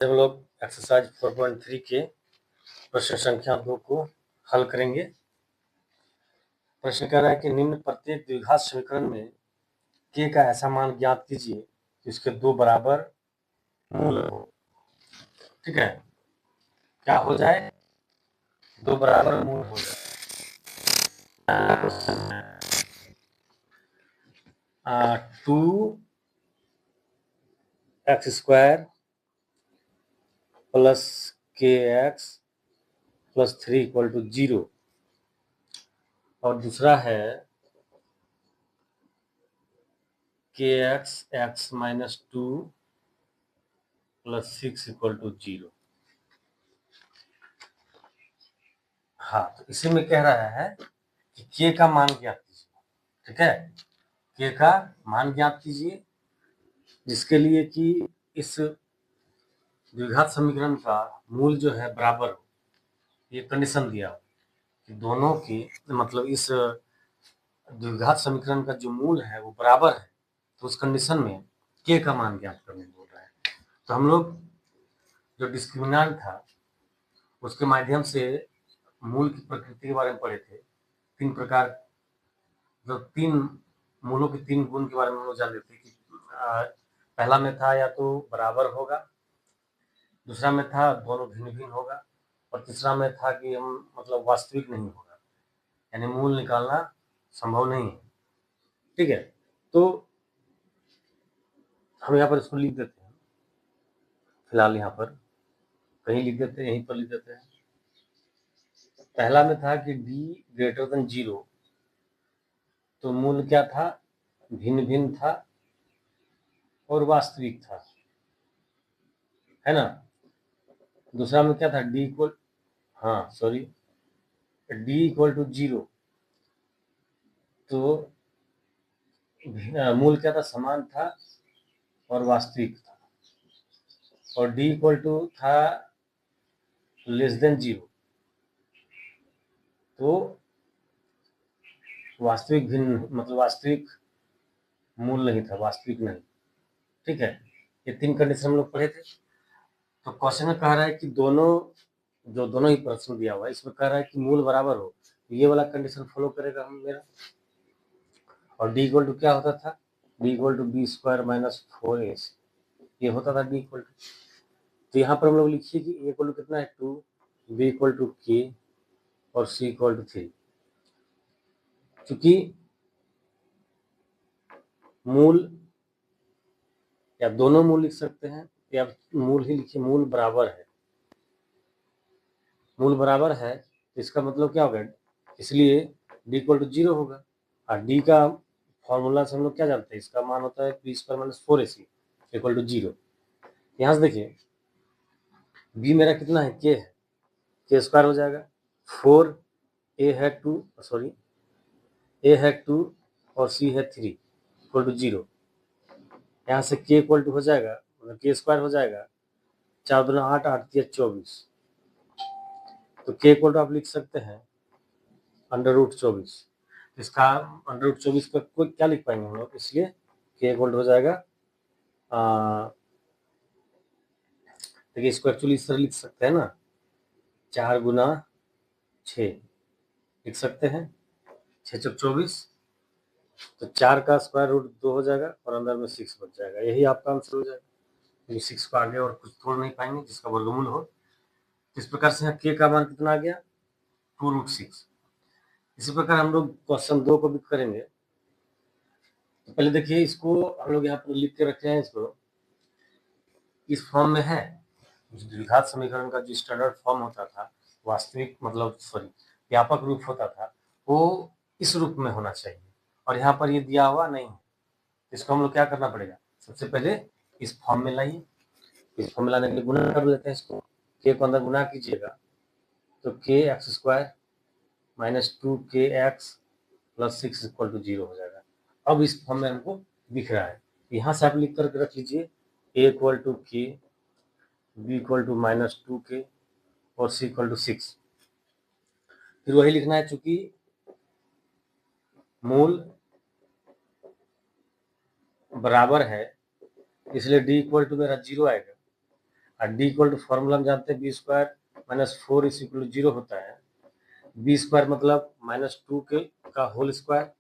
हम लोग एक्सरसाइज 4.3 के प्रश्न संख्या 2 को हल करेंगे। प्रश्न कह रहा है कि निम्न प्रत्येक द्विघात समीकरण में k का ऐसा मान ज्ञात कीजिए कि उसके दो बराबर मूल हो। ठीक है, क्या हो जाए? दो बराबर मूल हो जाए। 2x² प्लस kx प्लस 3 = 0 और दूसरा है kx x - 2 प्लस 6 = 0। हाँ, तो इसी में कह रहा है कि k का मान ज्ञात कीजिए। ठीक है, k का मान ज्ञात कीजिए जिसके लिए कि इस द्विघात समीकरण का मूल जो है बराबर हो। ये कंडीशन दिया कि दोनों की मतलब इस द्विघात समीकरण का जो मूल है वो बराबर है, तो उस कंडीशन में k का मान ज्ञात करने बोल रहा है। तो हम लोग जो डिस्क्रिमिनेंट था उसके माध्यम से मूल की प्रकृति के बारे में पढ़े थे। तीन प्रकार, जो तीन मूलों के तीन गुण के बारे में हम लोग जान लेते कि पहला में था या तो बराबर होगा, दूसरा में था दोनों भिन्न भिन्न होगा, और तीसरा में था कि हम मतलब वास्तविक नहीं होगा, यानी मूल निकालना संभव नहीं है। ठीक है, तो हम यहाँ पर इसको लिख देते हैं। फिलहाल यहाँ पर कहीं लिख देते हैं, यहीं पर लिख देते हैं। पहला में था कि d > 0, तो मूल क्या था? भिन्न भिन्न था और वास्तविक था, है ना। दूसरा में क्या था? d = 0, तो मूल क्या था? समान था और वास्तविक था। और d = था <0, तो वास्तविक भिन्न मतलब वास्तविक मूल नहीं था, वास्तविक नहीं। ठीक है, ये तीन कंडीशन हम लोग पढ़े थे। तो क्वेश्चन में कह रहा है कि दोनों ही प्रश्न दिया हुआ है, इसमें कह रहा है कि मूल बराबर हो, ये वाला कंडीशन फॉलो करेगा हम मेरा। और d = क्या होता था? d = b² - 4ac, ये होता था d = तो यहाँ पर हम लोग लिखिए कि a = कितना है? 2, b = k और c = 3। क्योंकि मूल या दोनों मूल लिख सकते हैं या मूल ही लिखिए, मूल बराबर है। मूल बराबर है तो इसका मतलब क्या होगा? इसलिए d = 0 होगा। और d का फॉर्मूला से हम लोग क्या जानते हैं? इसका मान होता है b² - 4ac = 0। यहाँ से देखिए b मेरा कितना है? k है, k² हो जाएगा। 4 a है 2 सॉरी a है 2 और c है 3 = 0। यहाँ से k = हो जाएगा मतलब k² हो जाएगा 4 दूना 8, 8 तिया 24, तो k = आप लिख सकते हैं √24। इसका √24 का कोई क्या लिख पाएंगे हम लोग, इसलिए k = हो जाएगा देखिए इसको एक्चुअली इस तरह लिख सकते हैं ना, 4 गुना 6 लिख सकते हैं, 6 × 24, तो 4 का स्क्वायर रूट 2 हो जाएगा और अंदर में 6 बच जाएगा। यही आपका आंसर हो जाएगा। 6 को आगे और कुछ तोड़ नहीं पाएंगे जिसका वर्गमूल हो। इस प्रकार से यहाँ k का मान कितना आ गया? 2√6। इसी प्रकार हम लोग क्वेश्चन 2 को भी करेंगे। तो पहले देखिए इसको हम लोग यहाँ पर लिख के रखे हैं, इसको इस फॉर्म में है। द्विघात समीकरण का जो स्टैंडर्ड फॉर्म होता था, वास्तविक मतलब सॉरी व्यापक रूप होता था, वो इस रूप में होना चाहिए, और यहाँ पर ये दिया हुआ नहीं है। इसको हम लोग क्या करना पड़ेगा? सबसे पहले इस फॉर्म में लाइए। इस फॉर्म में लाने के लिए गुणा कर लेते हैं इसको। k को अंदर गुणा कीजिएगा तो kx² - 2kx + 6 = 0 हो जाएगा। अब इस फॉर्म में हमको दिख रहा है, यहाँ से आप लिख करके रख लीजिए a = k, b = -2k और c = 6। फिर वही लिखना है, चूंकि मूल बराबर है इसलिए d = मेरा 0 आएगा और डी इक्वल टू फॉर्मूला हम जानते हैं B square minus 4 is equal to 0 होता है। बी स्क्वायर मतलब -2 के का होल स्क्वायर,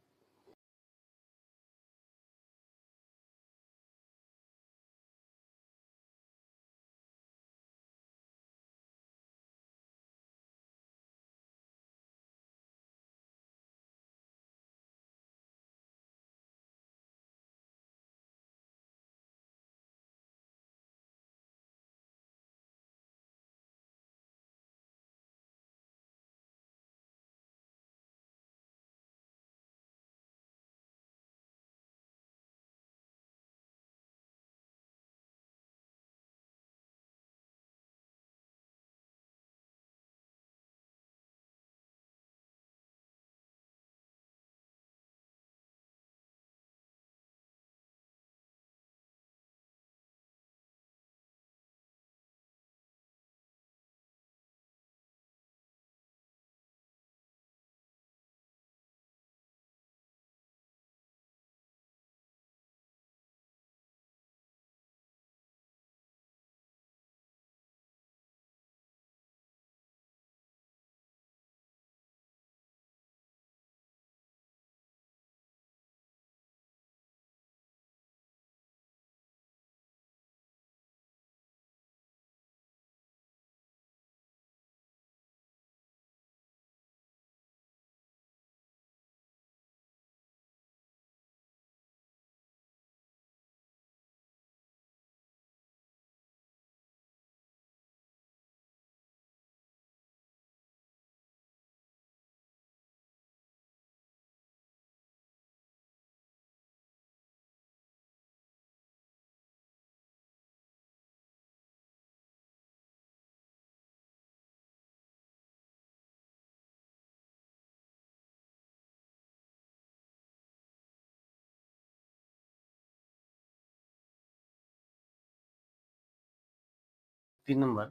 तीन नंबर।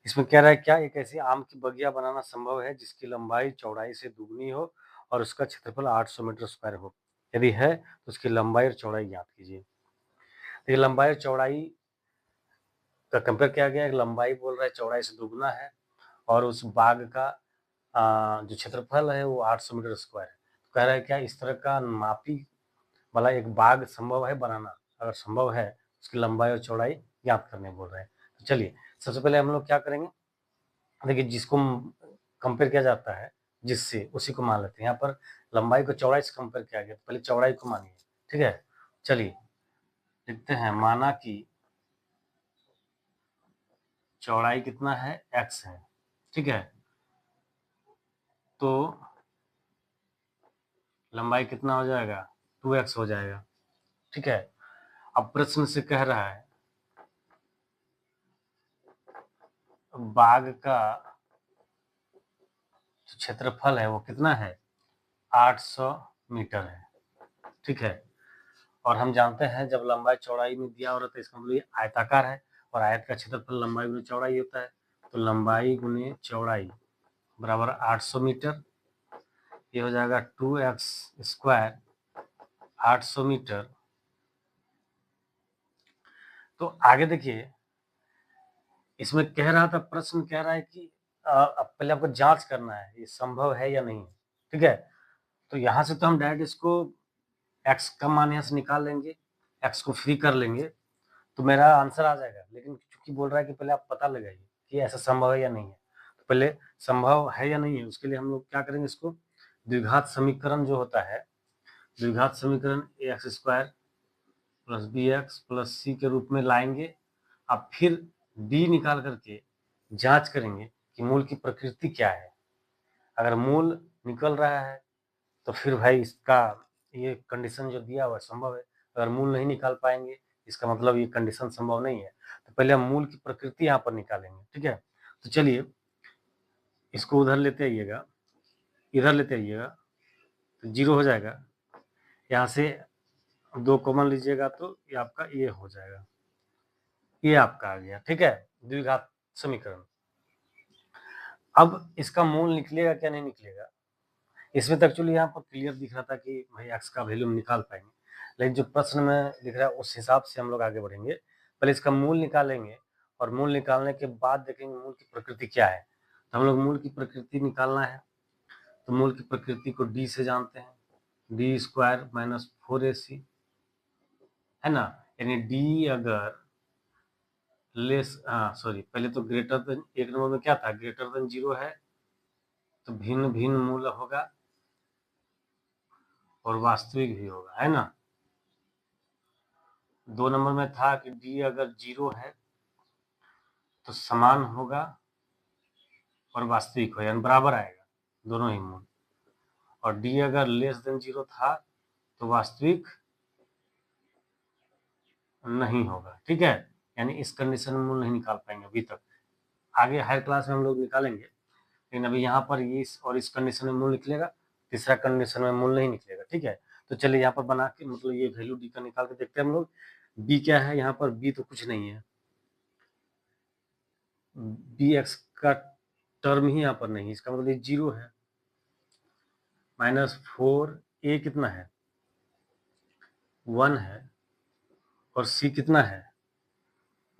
इसमें कह रहा है क्या एक ऐसी आम की बगिया बनाना संभव है जिसकी लंबाई चौड़ाई से दुगनी हो और उसका क्षेत्रफल 800 मीटर स्क्वायर हो? यदि है तो उसकी लंबाई और चौड़ाई ज्ञात कीजिए। देखिए लंबाई और चौड़ाई का कंपेयर किया गया है, लंबाई बोल रहा है चौड़ाई से दुगना है और उस बाग का जो क्षेत्रफल है वो 800 मीटर स्क्वायर है। तो कह रहा है क्या इस तरह का मापी वाला एक बाग संभव है बनाना? अगर संभव है उसकी लंबाई और चौड़ाई ज्ञात करने बोल रहे हैं। तो चलिए सबसे पहले हम लोग क्या करेंगे, देखिए जिसको कंपेयर किया जाता है जिससे उसी को मान लेते हैं। यहाँ पर लंबाई को चौड़ाई से कंपेयर किया गया, तो पहले चौड़ाई को मानिए, ठीक है। चलिए लिखते हैं, माना कि चौड़ाई कितना है, x है, ठीक है। तो लंबाई कितना हो जाएगा, 2x हो जाएगा, ठीक है। अब प्रश्न से कह रहा है बाग का जो क्षेत्रफल है वो कितना है, 800 मीटर है, ठीक है। और हम जानते हैं जब लंबाई चौड़ाई में दिया हो रहा है तो इसका मतलब ये आयताकार है और आयत का क्षेत्रफल लंबाई गुने चौड़ाई होता है। तो लंबाई गुने चौड़ाई बराबर 800 मीटर, ये हो जाएगा 2x स्क्वायर 800 मीटर। तो आगे देखिए इसमें कह रहा था, प्रश्न कह रहा है कि अब पहले आपको जांच करना है ये संभव है या नहीं, ठीक है। तो यहाँ से तो हम डायरेक्ट इसको x का मान यहाँ से निकाल लेंगे, x को फ्री कर लेंगे तो मेरा आंसर आ जाएगा। लेकिन चूंकि बोल रहा है कि पहले आप पता लगाइए कि ऐसा संभव है या नहीं है, तो पहले संभव है या नहीं है उसके लिए हम लोग क्या करेंगे, इसको द्विघात समीकरण जो होता है, द्विघात समीकरण ax square plus B X plus C के रूप में लाएंगे। अब फिर b निकाल करके जांच करेंगे कि मूल की प्रकृति क्या है। अगर मूल निकल रहा है तो फिर भाई इसका ये कंडीशन जो दिया हुआ संभव है। अगर मूल नहीं निकाल पाएंगे इसका मतलब ये कंडीशन संभव नहीं है। तो पहले हम मूल की प्रकृति यहाँ पर निकालेंगे, ठीक है। तो चलिए इसको उधर लेते आइएगा, इधर लेते आइएगा तो 0 हो जाएगा। यहाँ से 2 कॉमन लीजिएगा तो ये आपका ये हो जाएगा, ये आपका आ गया, ठीक है, द्विघात समीकरण। अब इसका मूल निकलेगा क्या नहीं निकलेगा, इसमें तो एक्चुअली यहाँ पर क्लियर दिख रहा था कि भाई x का वैल्यू हम निकाल पाएंगे, लेकिन जो प्रश्न में दिख रहा है उस हिसाब से हम लोग आगे बढ़ेंगे। पहले इसका मूल निकालेंगे और मूल निकालने के बाद देखेंगे मूल की प्रकृति क्या है। तो हम लोग मूल की प्रकृति निकालना है, तो मूल की प्रकृति को डी से जानते हैं, डी स्क्वायर माइनस 4ac है ना। यानी डी अगर पहले तो ग्रेटर देन, एक नंबर में क्या था, ग्रेटर देन 0 है तो भिन्न भिन्न मूल होगा और वास्तविक भी होगा, है ना। 2 नंबर में था कि डी अगर 0 है तो समान होगा और वास्तविक हो, यानी बराबर आएगा दोनों ही मूल। और डी अगर लेस देन 0 था तो वास्तविक नहीं होगा, ठीक है। यानी इस कंडीशन में मूल नहीं निकाल पाएंगे अभी तक, आगे हायर क्लास में हम लोग निकालेंगे, लेकिन अभी यहाँ पर ये इस कंडीशन में मूल निकलेगा, तीसरा कंडीशन में मूल नहीं निकलेगा, ठीक है। तो चलिए यहाँ पर बना के मतलब ये वैल्यू डी का निकाल के देखते हैं हम लोग। बी क्या है यहाँ पर, बी तो कुछ नहीं है, बी एक्स का टर्म ही यहाँ पर नहीं है, इसका मतलब 0 है। -4 ए कितना है, 1 है, और सी कितना है,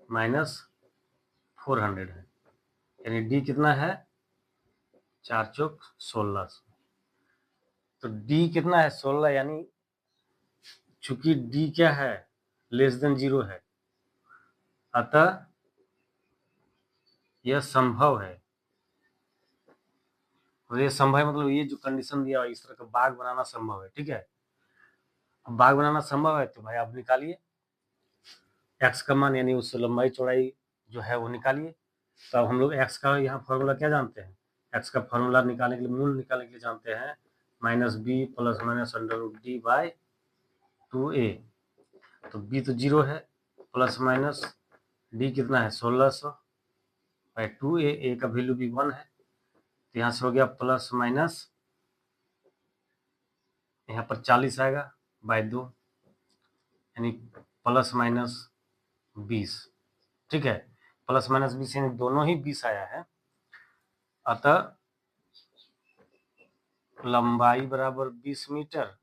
-400 है। यानी डी कितना है, 4 चौक 16। तो डी कितना है, 16, यानी चूंकि डी क्या है, लेस देन 0 है, अतः यह संभव है। और ये संभव है मतलब ये जो कंडीशन दिया इस तरह का बाग बनाना संभव है, ठीक है। अब बाग बनाना संभव है तो भाई आप निकालिए एक्स का मान, यानी उस लंबाई चौड़ाई जो है वो निकालिए। तो अब हम लोग एक्स का यहाँ फॉर्मूला क्या जानते हैं, एक्स का फॉर्मूला निकालने के लिए, मूल निकालने के लिए जानते हैं -b प्लस माइनस √d/2a। तो b तो 0 है, प्लस माइनस डी कितना है 1600/2a, a का वैल्यू भी 1 है, तो यहाँ से हो गया प्लस माइनस, यहाँ पर 40 आएगा /2, यानी प्लस माइनस 20, ठीक है। प्लस माइनस 20 यानी दोनों ही 20 आया है, अतः लंबाई बराबर 20 मीटर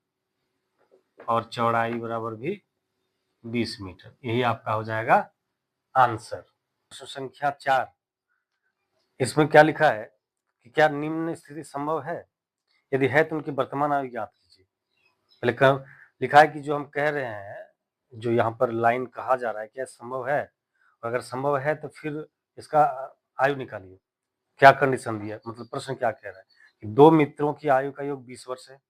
और चौड़ाई बराबर भी 20 मीटर। यही आपका हो जाएगा आंसर। प्रश्न संख्या 4, इसमें क्या लिखा है कि क्या निम्न स्थिति संभव है, यदि है तो उनकी वर्तमान आयु ज्ञात कीजिए। पहले लिखा है कि जो हम कह रहे हैं, जो यहाँ पर लाइन कहा जा रहा है, क्या संभव है, और अगर संभव है तो फिर इसका आयु निकालिए। क्या कंडीशन दिया, मतलब प्रश्न क्या कह रहा है कि 2 मित्रों की आयु का योग 20 वर्ष है,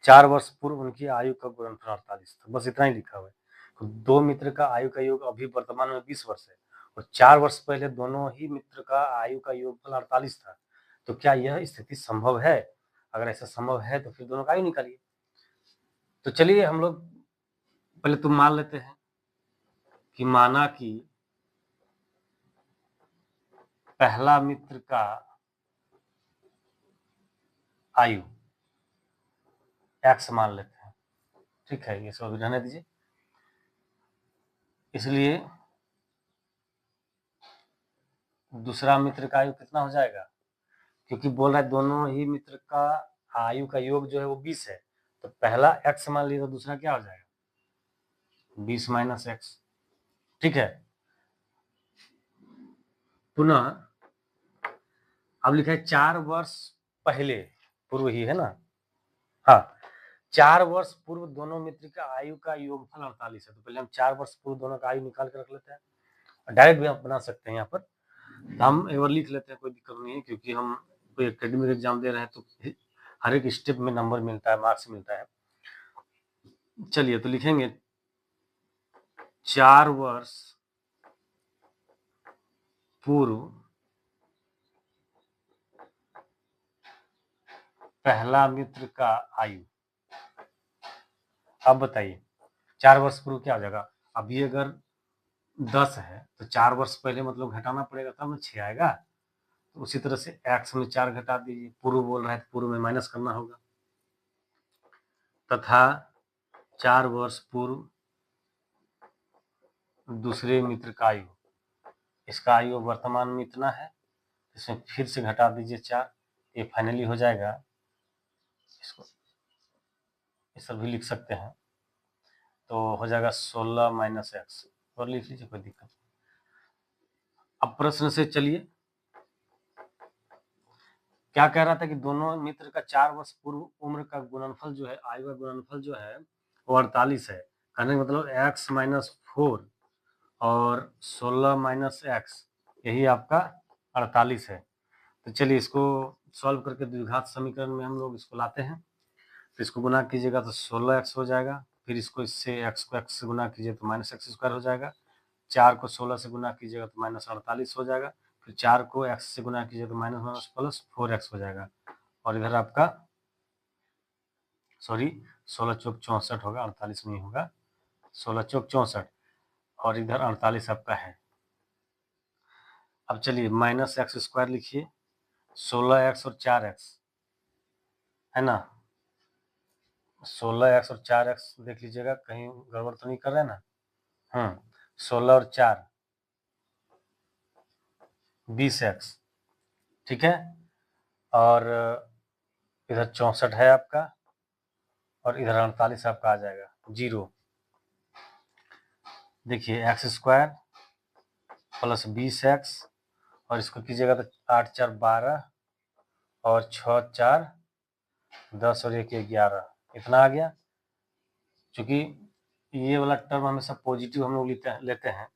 4 वर्ष पूर्व उनकी आयु का गुणनफल 48 था, बस इतना ही लिखा हुआ है। तो 2 मित्र का आयु का योग अभी वर्तमान में 20 वर्ष है और 4 वर्ष पहले दोनों ही मित्र का आयु का योगफल 48 था। तो क्या यह स्थिति संभव है, अगर ऐसा संभव है तो फिर दोनों का आयु निकालिए। तो चलिए हम लोग पहले तो मान लेते हैं कि माना कि पहला मित्र का आयु x मान लेते हैं, ठीक है, ये सब अभी रहने दीजिए। इसलिए दूसरा मित्र का आयु कितना हो जाएगा, क्योंकि बोल रहा है दोनों ही मित्र का आयु का योग जो है वो 20 है, तो पहला x मान लिया तो दूसरा क्या हो जाएगा, 20 माइनस एक्स, ठीक है। पुनः अब लिखा है 4 वर्ष पहले, पूर्व ही है ना, हाँ, 4 वर्ष पूर्व दोनों मित्र का आयु का योगफल 48 है। तो पहले हम 4 वर्ष पूर्व दोनों का आयु निकाल के रख लेते हैं, डायरेक्ट भी आप बना सकते हैं यहाँ पर, तो हम एक बार लिख लेते हैं, कोई दिक्कत नहीं है, क्योंकि हम कोई एकेडमिक एग्जाम दे रहे हैं तो हर एक स्टेप में नंबर मिलता है, मार्क्स मिलता है। चलिए तो लिखेंगे 4 वर्ष पूर्व पहला मित्र का आयु। अब बताइए 4 वर्ष पूर्व क्या हो जाएगा, अभी अगर 10 है तो 4 वर्ष पहले मतलब घटाना पड़ेगा तब ना 6 आएगा। तो उसी तरह से x में 4 घटा दीजिए, पूर्व बोल रहा है तो पूर्व में माइनस करना होगा, तथा 4 वर्ष पूर्व दूसरे मित्र का आयु, इसका आयु वर्तमान में इतना है, इसमें फिर से घटा दीजिए 4, ये फाइनली हो जाएगा, इसको इस तरह भी लिख सकते हैं, तो हो जाएगा 16 माइनस एक्स, और लिख लीजिए, कोई दिक्कत नहीं। अब प्रश्न से चलिए, क्या कह रहा था कि दोनों मित्र का 4 वर्ष पूर्व उम्र का गुणनफल जो है, आयु का गुणनफल जो है वो 48 है। कहने का मतलब x माइनस 4 और 16 माइनस एक्स, यही आपका 48 है। तो चलिए इसको सॉल्व करके द्विघात समीकरण में हम लोग इसको लाते हैं। तो इसको गुना कीजिएगा तो 16x हो जाएगा, फिर इसको इससे x को x से गुना कीजिए तो माइनस एक्स स्क्वायर हो जाएगा, 4 को 16 से गुना कीजिएगा तो माइनस 48 हो जाएगा, फिर 4 को x से गुना कीजिए तो माइनस माइनस प्लस 4x हो जाएगा, और इधर आपका सॉरी 16 चौक 64 होगा, 48 नहीं होगा, 16 चौक 64, और इधर 48 आपका है। अब चलिए माइनस एक्स स्क्वायर लिखिए, 16x और 4x है ना, 16x और 4x देख लीजिएगा कहीं गड़बड़ तो नहीं कर रहे ना। 16 और 4 20x, ठीक है, और इधर 64 है आपका, और इधर 48 आपका आ जाएगा 0। देखिए एक्स स्क्वायर प्लस 20x, और इसको कीजिएगा तो 8 4 12 और 6 4 10 और 1 11, इतना आ गया। क्योंकि ये वाला टर्म हमेशा पॉजिटिव हम लोग लेते हैं,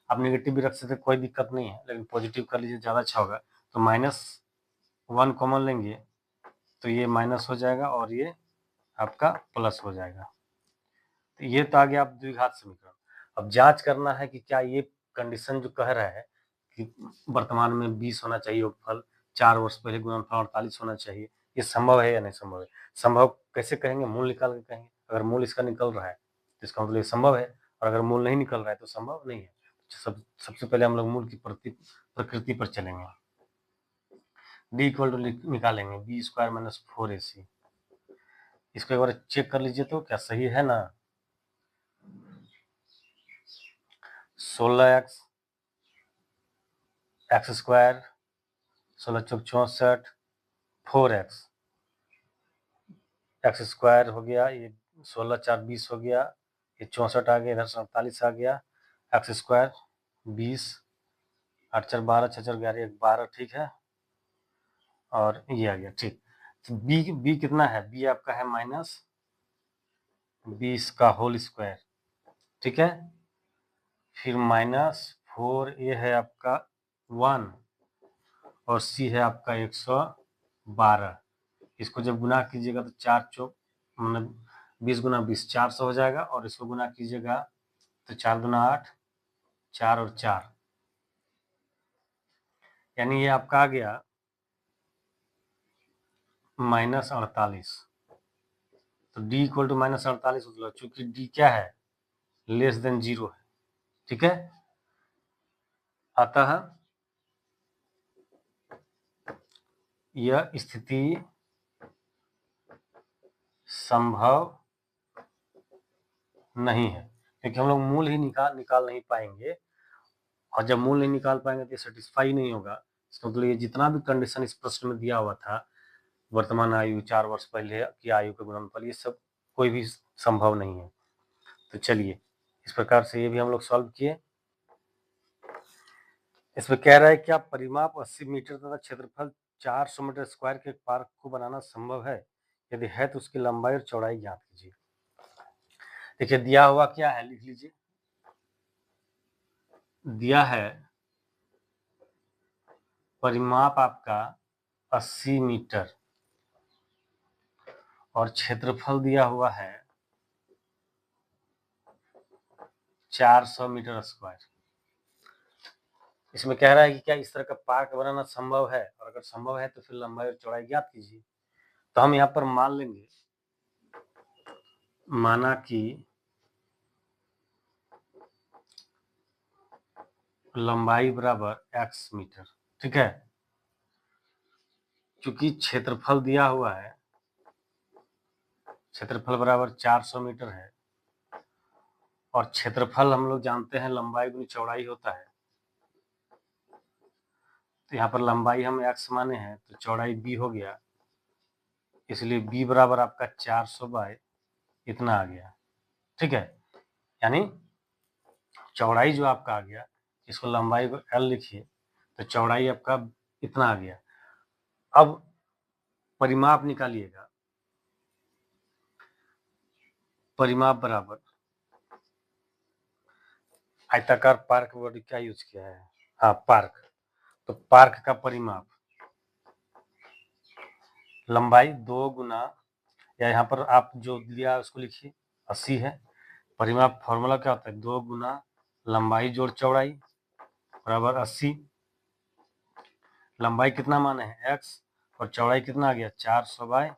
आप नेगेटिव भी रख सकते कोई दिक्कत नहीं है, लेकिन पॉजिटिव कर लीजिए ज़्यादा अच्छा होगा। तो -1 कॉमन लेंगे तो ये माइनस हो जाएगा और ये आपका प्लस हो जाएगा। तो ये तो आ गया आप द्विघात समीकरण। अब जांच करना है कि क्या ये कंडीशन जो कह रहा है कि वर्तमान में 20 होना चाहिए योगफल, 4 वर्ष पहले गुणनफल 48 होना चाहिए, ये संभव है या नहीं संभव है? संभव कैसे कहेंगे? मूल निकाल के कहेंगे। अगर मूल इसका निकल रहा है तो इसका मतलब ये संभव है, और अगर मूल नहीं निकल रहा है तो संभव नहीं है। सबसे पहले हम लोग मूल की प्रकृति पर चलेंगे। डी इक्वल टू निकालेंगे बी स्क्वायर माइनस 4ac। इसको एक बार चेक कर लीजिए तो क्या सही है ना। 16x एक्स स्क्वायर 16 चौक 64 4x एक्स स्क्वायर हो गया, ये 16 4 20 हो गया, ये 64 आ गया, इधर 47 आ गया, एक्स स्क्वायर 20 8 4 12 6 4 11 1 12, ठीक है, और ये आ गया, ठीक। तो बी कितना है? बी आपका है -20 का होल स्क्वायर, ठीक है, फिर -4 ये है आपका 1, और सी है आपका 112। इसको जब गुना कीजिएगा तो 4 चौक मतलब 20 गुना 20 400 हो जाएगा, और इसको गुना कीजिएगा तो 4 दूना 8, 4 और 4, यानी ये आपका आ गया -48। तो डी इक्वल टू -48, मतलब चूंकि डी क्या है? लेस देन 0 है, ठीक है। अतः यह स्थिति संभव नहीं है, क्योंकि हम लोग मूल ही निकाल नहीं पाएंगे, और जब मूल नहीं निकाल पाएंगे तो ये सेटिस्फाई नहीं होगा। इसका मतलब ये जितना भी कंडीशन इस प्रश्न में दिया हुआ था, वर्तमान आयु, 4 वर्ष पहले की आयु के गुणनफल, ये सब कोई भी संभव नहीं है। तो चलिए इस प्रकार से ये भी हम लोग सॉल्व किए। इसमें कह रहा है क्या परिमाप 80 मीटर तथा क्षेत्रफल 400 मीटर स्क्वायर के पार्क को बनाना संभव है? यदि है तो उसकी लंबाई और चौड़ाई ज्ञात कीजिए। देखिए दिया हुआ क्या है, लिख लीजिए। दिया है परिमाप आपका 80 मीटर और क्षेत्रफल दिया हुआ है 400 मीटर स्क्वायर। इसमें कह रहा है कि क्या इस तरह का पार्क बनाना संभव है, और अगर संभव है तो फिर लंबाई और चौड़ाई ज्ञात कीजिए। तो हम यहाँ पर मान लेंगे, माना कि लंबाई बराबर x मीटर, ठीक है, क्योंकि क्षेत्रफल दिया हुआ है, क्षेत्रफल बराबर 400 मीटर है, और क्षेत्रफल हम लोग जानते हैं लंबाई गुनी चौड़ाई होता है। तो यहाँ पर लंबाई हम x माने हैं तो चौड़ाई b हो गया, इसलिए b बराबर आपका 400 बाय इतना आ गया, ठीक है। यानी चौड़ाई जो आपका आ गया, इसको लंबाई को L लिखिए, तो चौड़ाई आपका इतना आ गया। अब परिमाप निकालिएगा, परिमाप बराबर आयताकार पार्क वर्ड क्या यूज किया है, हाँ पार्क, तो पार्क का परिमाप लंबाई 2 गुना, या यहाँ पर आप जो लिया उसको लिखिए 80 है। परिमाप फॉर्मूला क्या होता है, 2 गुना लंबाई जोड़ चौड़ाई बराबर 80। लंबाई कितना माने हैं x, और चौड़ाई कितना आ गया 400 बाय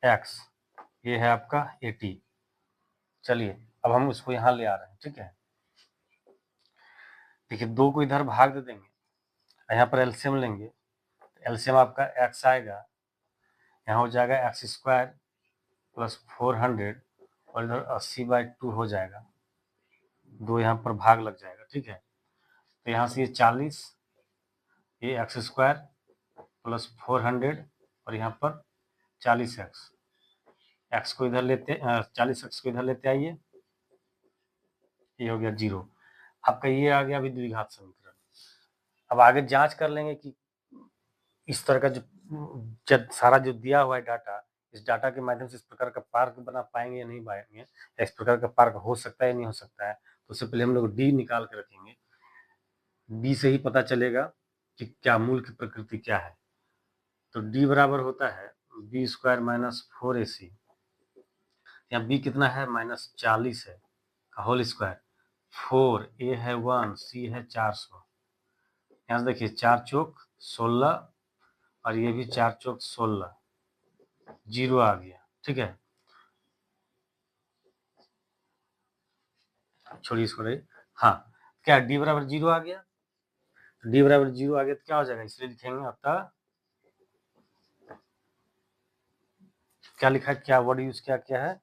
x, ये है आपका 80। चलिए अब हम उसको यहाँ ले आ रहे हैं, ठीक है। देखिए 2 को इधर भाग दे देंगे, यहाँ पर एलसीएम लेंगे, तो एलसीएम आपका x आएगा, यहाँ हो जाएगा x² प्लस 400 और इधर 80/2 हो जाएगा, 2 यहाँ पर भाग लग जाएगा, ठीक है। तो यहाँ से ये 40, ये x² प्लस 400 और यहाँ पर 40x, x को इधर लेते 40x को इधर लेते आइए, ये हो गया 0। आपका ये आ गया अभी द्विघात समीकरण। अब आगे जांच कर लेंगे कि इस तरह का जो सारा जो दिया हुआ है डाटा, इस डाटा के माध्यम से इस प्रकार का पार्क बना पाएंगे या नहीं पाएंगे, या इस प्रकार का पार्क हो सकता है या नहीं हो सकता है। तो उससे पहले हम लोग डी निकाल के रखेंगे, डी से ही पता चलेगा कि क्या मूल की प्रकृति क्या है। तो डी बराबर होता है b² माइनस 4ac, यहाँ b कितना है -40 है का होल स्क्वायर, 4 a है 1, c है 400, यहाँ से देखिए 4 चौक 16 और ये भी 4 चौक 16, 0 आ गया, ठीक है। छोड़िए इसको, हाँ क्या डी बराबर 0 आ गया, डी बराबर 0 आ गया तो क्या हो जाएगा, इसलिए लिखेंगे अतः क्या लिखा है, क्या वर्ड यूज किया क्या है,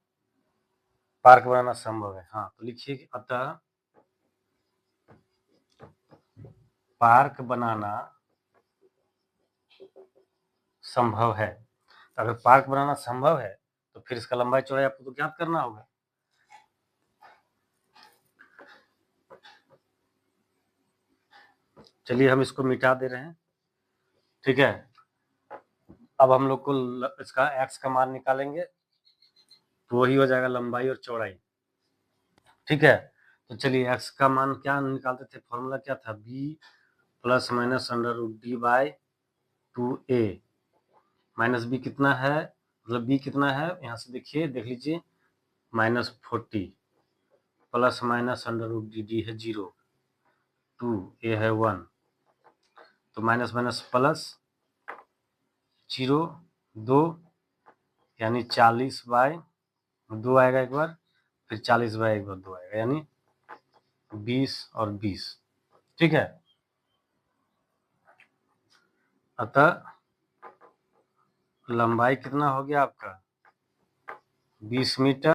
पार्क बनाना संभव है। हाँ तो लिखिए कि अतः पार्क बनाना संभव है। तो अगर पार्क बनाना संभव है तो फिर इसका लंबाई चौड़ाई आपको तो ज्ञात करना होगा। चलिए हम इसको मिटा दे रहे हैं, ठीक है। अब हम लोग को इसका x का मान निकालेंगे, तो वही हो जाएगा लंबाई और चौड़ाई, ठीक है। तो चलिए x का मान क्या निकालते थे, फॉर्मूला क्या था, b plus minus √d/2a minus b कितना है, मतलब b कितना है, यहाँ से देखिए देख लीजिए -40 प्लस माइनस √d है 0, 2a है 1, तो माइनस माइनस प्लस 0 2 यानी 40/2 आएगा एक बार, फिर 40/2 आएगा, यानी 20 और 20, ठीक है। अतः लंबाई कितना हो गया आपका 20 मीटर